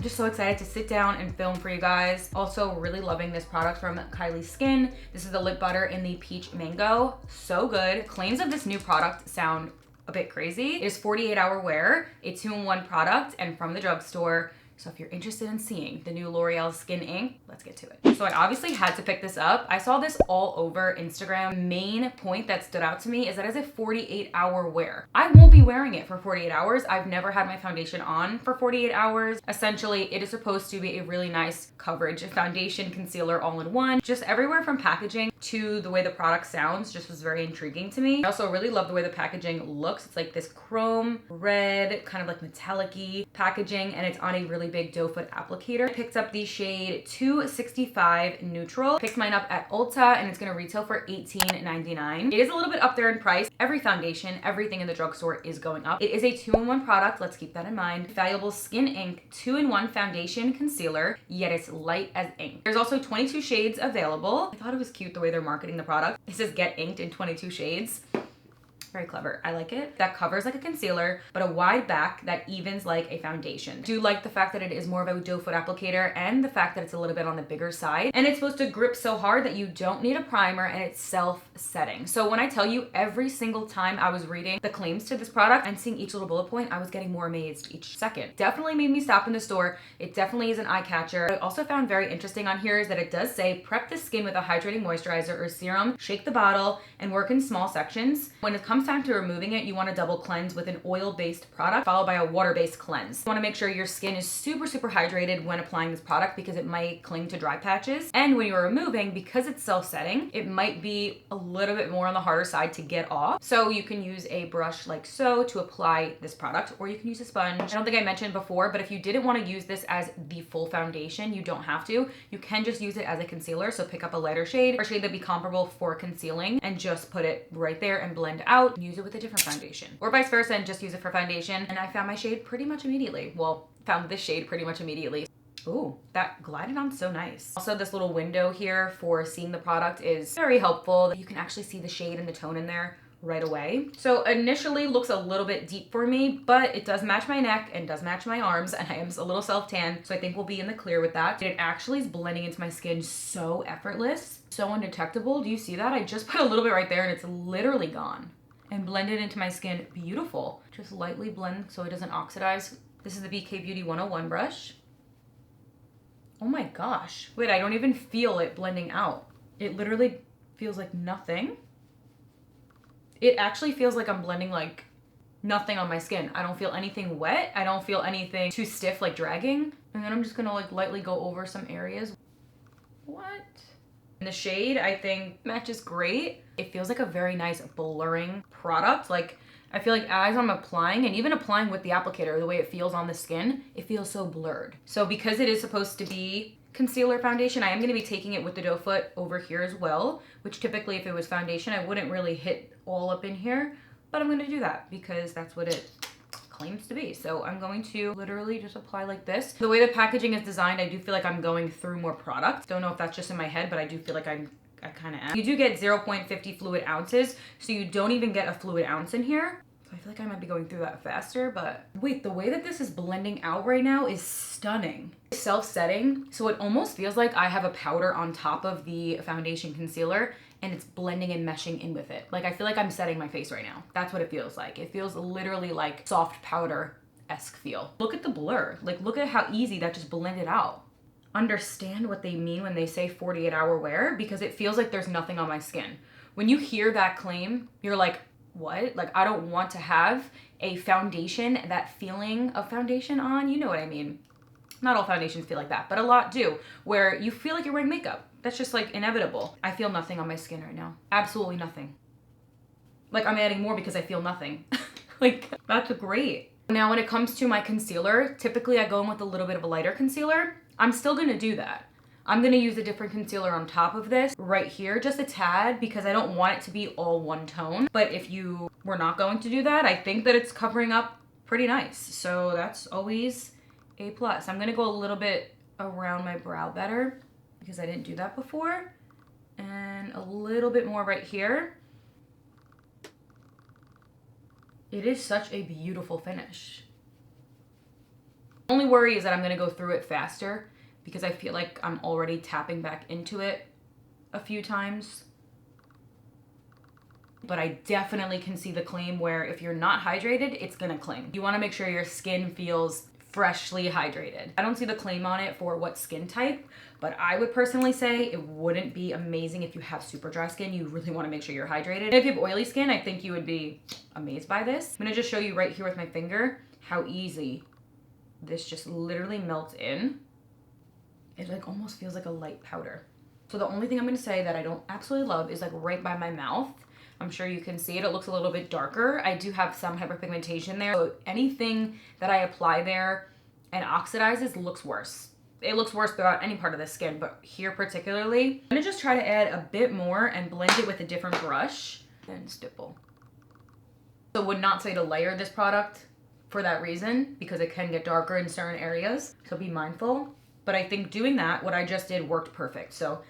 I'm just so excited to sit down and film for you guys. Also really loving this product from Kylie Skin. This is the lip butter in the peach mango. So good. Claims of this new product sound a bit crazy. It is 48-hour wear, a 2-in-1 product, and from the drugstore. So if you're interested in seeing the new L'Oreal Skin Ink, let's get to it. So I obviously had to pick this up. I saw this all over Instagram. Main point that stood out to me is that it's a 48-hour wear. I won't be wearing it for 48 hours. I've never had my foundation on for 48 hours. Essentially, it is supposed to be a really nice coverage foundation, concealer, all in one. Just everywhere from packaging to the way the product sounds just was very intriguing to me. I also really love the way the packaging looks. It's like this chrome red, kind of like metallic-y packaging, and it's on a really big doe foot applicator. I picked up the shade 265 Neutral. Picked mine up at Ulta, and it's gonna retail for $18.99. It is a little bit up there in price. Every foundation, everything in the drugstore is going up. It is a 2-in-1 product, let's keep that in mind. Valuable Skin Ink 2-in-1 foundation concealer, yet it's light as ink. There's also 22 shades available. I thought it was cute the way they're marketing the product. It says get inked in 22 shades. Very clever. I like it. That covers like a concealer, but a wide back that evens like a foundation. Do like the fact that it is more of a doe foot applicator and the fact that it's a little bit on the bigger side. And it's supposed to grip so hard that you don't need a primer, and it's self-setting. So when I tell you, every single time I was reading the claims to this product and seeing each little bullet point, I was getting more amazed each second. Definitely made me stop in the store. It definitely is an eye catcher. I also found very interesting on here is that it does say prep the skin with a hydrating moisturizer or serum, shake the bottle, and work in small sections. When it comes time to removing it, you want to double cleanse with an oil-based product followed by a water-based cleanse. You want to make sure your skin is super hydrated when applying this product because it might cling to dry patches. And when you're removing, because it's self-setting, it might be a little bit more on the harder side to get off. So you can use a brush like so to apply this product, or you can use a sponge. I don't think I mentioned before, but if you didn't want to use this as the full foundation, you don't have to. You can just use it as a concealer. So pick up a lighter shade or a shade that'd be comparable for concealing and just put it right there and blend out. Use it with a different foundation, or vice versa and just use it for foundation. And I found my shade pretty much immediately. Well, found this shade pretty much immediately. Ooh, that glided on so nice. Also, this little window here for seeing the product is very helpful. You can actually see the shade and the tone in there right away. So initially looks a little bit deep for me, but it does match my neck and does match my arms, and I am a little self-tan, so I think we'll be in the clear with that. It actually is blending into my skin so effortless, so undetectable. Do you see that? I just put a little bit right there and it's literally gone. And blend it into my skin. Beautiful. Just lightly blend so it doesn't oxidize. This is the BK Beauty 101 brush. Oh my gosh. Wait, I don't even feel it blending out. It literally feels like nothing. It actually feels like I'm blending like nothing on my skin. I don't feel anything wet. I don't feel anything too stiff like dragging. And then I'm just gonna like lightly go over some areas. What? And the shade, I think, matches great. It feels like a very nice blurring product. Like, I feel like as I'm applying, and even applying with the applicator, the way it feels on the skin, it feels so blurred. So because it is supposed to be concealer foundation, I am gonna be taking it with the doe foot over here as well, which typically if it was foundation, I wouldn't really hit all up in here, but I'm gonna do that because that's what it claims to be. So I'm going to literally just apply like this. The way the packaging is designed, I do feel like I'm going through more product. Don't know if that's just in my head, but I do feel like I kind of am. You do get 0.50 fluid ounces, so you don't even get a fluid ounce in here. So I feel like I might be going through that faster, but wait, the way that this is blending out right now is stunning. It's self-setting, so it almost feels like I have a powder on top of the foundation concealer, and it's blending and meshing in with it. Like, I feel like I'm setting my face right now. That's what it feels like. It feels literally like soft powder-esque feel. Look at the blur. Like, look at how easy that just blended out. Understand what they mean when they say 48-hour wear, because it feels like there's nothing on my skin. When you hear that claim, you're like, what? Like, I don't want to have a foundation, that feeling of foundation on. You know what I mean? Not all foundations feel like that, but a lot do, where you feel like you're wearing makeup. That's just like inevitable. I feel nothing on my skin right now. Absolutely nothing. Like, I'm adding more because I feel nothing. Like, that's great. Now, when it comes to my concealer, typically I go in with a little bit of a lighter concealer. I'm still gonna do that. I'm gonna use a different concealer on top of this right here, just a tad, because I don't want it to be all one tone. But if you were not going to do that, I think that it's covering up pretty nice. So that's always a plus. I'm gonna go a little bit around my brow better because I didn't do that before. And a little bit more right here. It is such a beautiful finish. Only worry is that I'm gonna go through it faster because I feel like I'm already tapping back into it a few times. But I definitely can see the claim where if you're not hydrated, it's gonna cling. You wanna make sure your skin feels freshly hydrated. I don't see the claim on it for what skin type, but I would personally say it wouldn't be amazing if you have super dry skin. You really wanna make sure you're hydrated. And if you have oily skin, I think you would be amazed by this. I'm gonna just show you right here with my finger how easy this just literally melts in. It like almost feels like a light powder. So the only thing I'm gonna say that I don't absolutely love is like right by my mouth. I'm sure you can see it. It looks a little bit darker. I do have some hyperpigmentation there. So anything that I apply there and oxidizes looks worse. It looks worse throughout any part of the skin, but here particularly. I'm gonna just try to add a bit more and blend it with a different brush and stipple. So would not say to layer this product for that reason, because it can get darker in certain areas. So be mindful. But I think doing that, what I just did worked perfect. So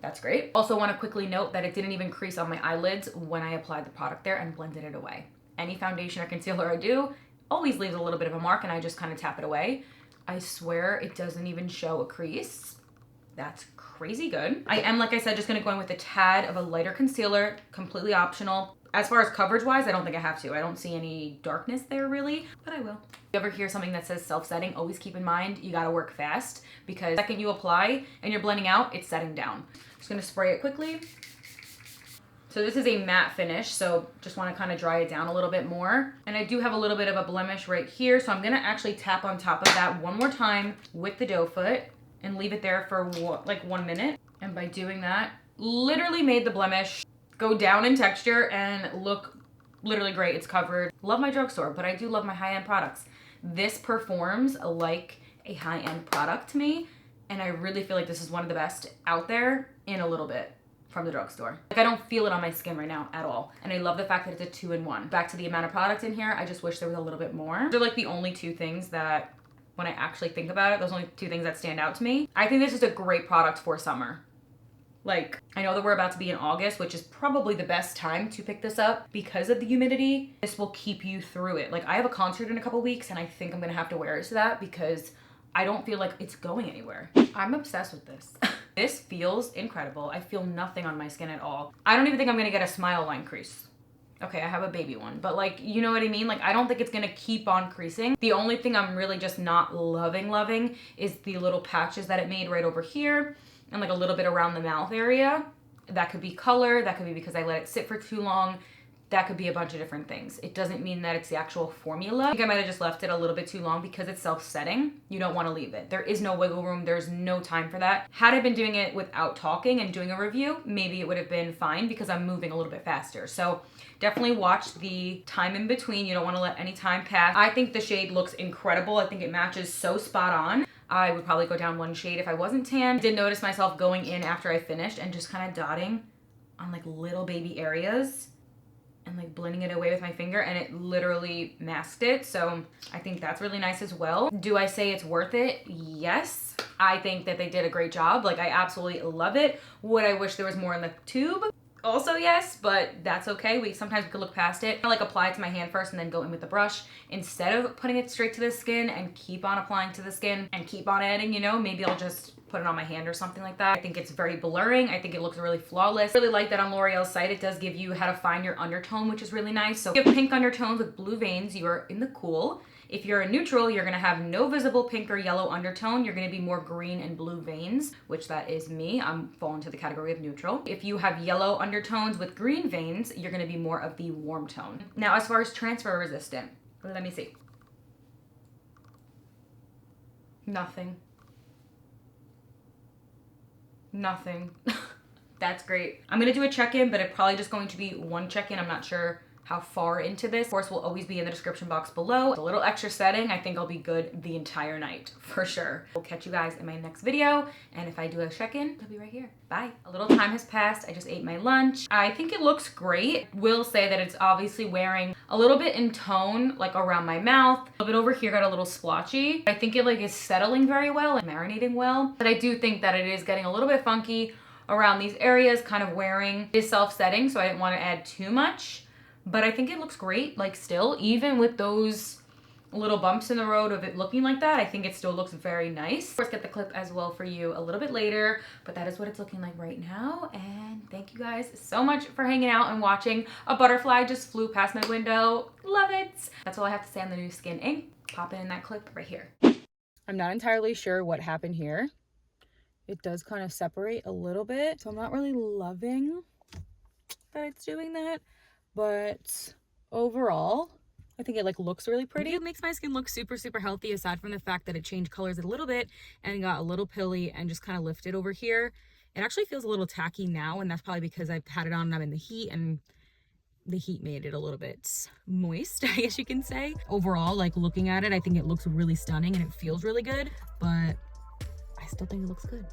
that's great. Also want to quickly note that it didn't even crease on my eyelids when I applied the product there and blended it away. Any foundation or concealer I do always leaves a little bit of a mark and I just kind of tap it away. I swear it doesn't even show a crease. That's crazy good. I am, like I said, just gonna go in with a tad of a lighter concealer, completely optional. As far as coverage wise, I don't think I have to. I don't see any darkness there really, but I will. If you ever hear something that says self-setting, always keep in mind you gotta work fast because the second you apply and you're blending out, it's setting down. Just gonna spray it quickly. So this is a matte finish, so just wanna kind of dry it down a little bit more. And I do have a little bit of a blemish right here, so I'm gonna actually tap on top of that one more time with the doe foot and leave it there for like 1 minute. And by doing that, literally made the blemish go down in texture and look literally great. It's covered. Love my drugstore, but I do love my high-end products. This performs like a high-end product to me, and I really feel like this is one of the best out there in a little bit from the drugstore. Like I don't feel it on my skin right now at all. And I love the fact that it's a 2-in-1. Back to the amount of product in here, I just wish there was a little bit more. They're like the only two things that, when I actually think about it, those only two things that stand out to me. I think this is a great product for summer. Like, I know that we're about to be in August, which is probably the best time to pick this up because of the humidity. This will keep you through it. Like, I have a concert in a couple weeks and I think I'm gonna have to wear it to that because I don't feel like it's going anywhere. I'm obsessed with this. This feels incredible. I feel nothing on my skin at all. I don't even think I'm gonna get a smile line crease. Okay, I have a baby one, but like, you know what I mean? Like, I don't think it's gonna keep on creasing. The only thing I'm really just not loving is the little patches that it made right over here and like a little bit around the mouth area. That could be color, that could be because I let it sit for too long. That could be a bunch of different things. It doesn't mean that it's the actual formula. I think I might have just left it a little bit too long because it's self-setting. You don't want to leave it. There is no wiggle room. There's no time for that. Had I been doing it without talking and doing a review, maybe it would have been fine because I'm moving a little bit faster. So definitely watch the time in between. You don't want to let any time pass. I think the shade looks incredible. I think it matches so spot on. I would probably go down one shade if I wasn't tan. I did notice myself going in after I finished and just kind of dotting on like little baby areas and like blending it away with my finger, and it literally masked it. So I think that's really nice as well. Do I say it's worth it? Yes. I think that they did a great job. Like, I absolutely love it. Would I wish there was more in the tube? Also yes, but that's okay. Sometimes we could look past it. I like apply it to my hand first and then go in with the brush instead of putting it straight to the skin and keep on applying to the skin and keep on adding, you know, maybe I'll just put it on my hand or something like that. I think it's very blurring. I think it looks really flawless. I really like that on L'Oreal's site. It does give you how to find your undertone, which is really nice. So if you have pink undertones with blue veins, you are in the cool. If you're a neutral, you're gonna have no visible pink or yellow undertone. You're gonna be more green and blue veins, which that is me. I'm falling into the category of neutral. If you have yellow undertones with green veins, you're gonna be more of the warm tone. Now, as far as transfer resistant, let me see. Nothing. Nothing. That's great. I'm gonna do a check-in, but it's probably just going to be one check-in. I'm not sure how far into this. Of course, will always be in the description box below. A little extra setting, I think I'll be good the entire night, for sure. We'll catch you guys in my next video, and if I do a check-in, I'll be right here. Bye. A little time has passed. I just ate my lunch. I think it looks great. Will say that it's obviously wearing a little bit in tone, like around my mouth. A little bit over here got a little splotchy. I think it like is settling very well and marinating well, but I do think that it is getting a little bit funky around these areas, kind of wearing. It is self-setting, so I didn't want to add too much. But I think it looks great, like still, even with those little bumps in the road of it looking like that, I think it still looks very nice. Of course, get the clip as well for you a little bit later, but that is what it's looking like right now. And thank you guys so much for hanging out and watching. A butterfly just flew past my window. Love it. That's all I have to say on the new Skin ink. Pop it in that clip right here. I'm not entirely sure what happened here. It does kind of separate a little bit, so I'm not really loving that it's doing that, but overall, I think it like looks really pretty. It makes my skin look super, super healthy, aside from the fact that it changed colors a little bit and got a little pilly and just kind of lifted over here. It actually feels a little tacky now, and that's probably because I've had it on and I'm in the heat, and the heat made it a little bit moist, I guess you can say. Overall, like looking at it, I think it looks really stunning and it feels really good, but I still think it looks good.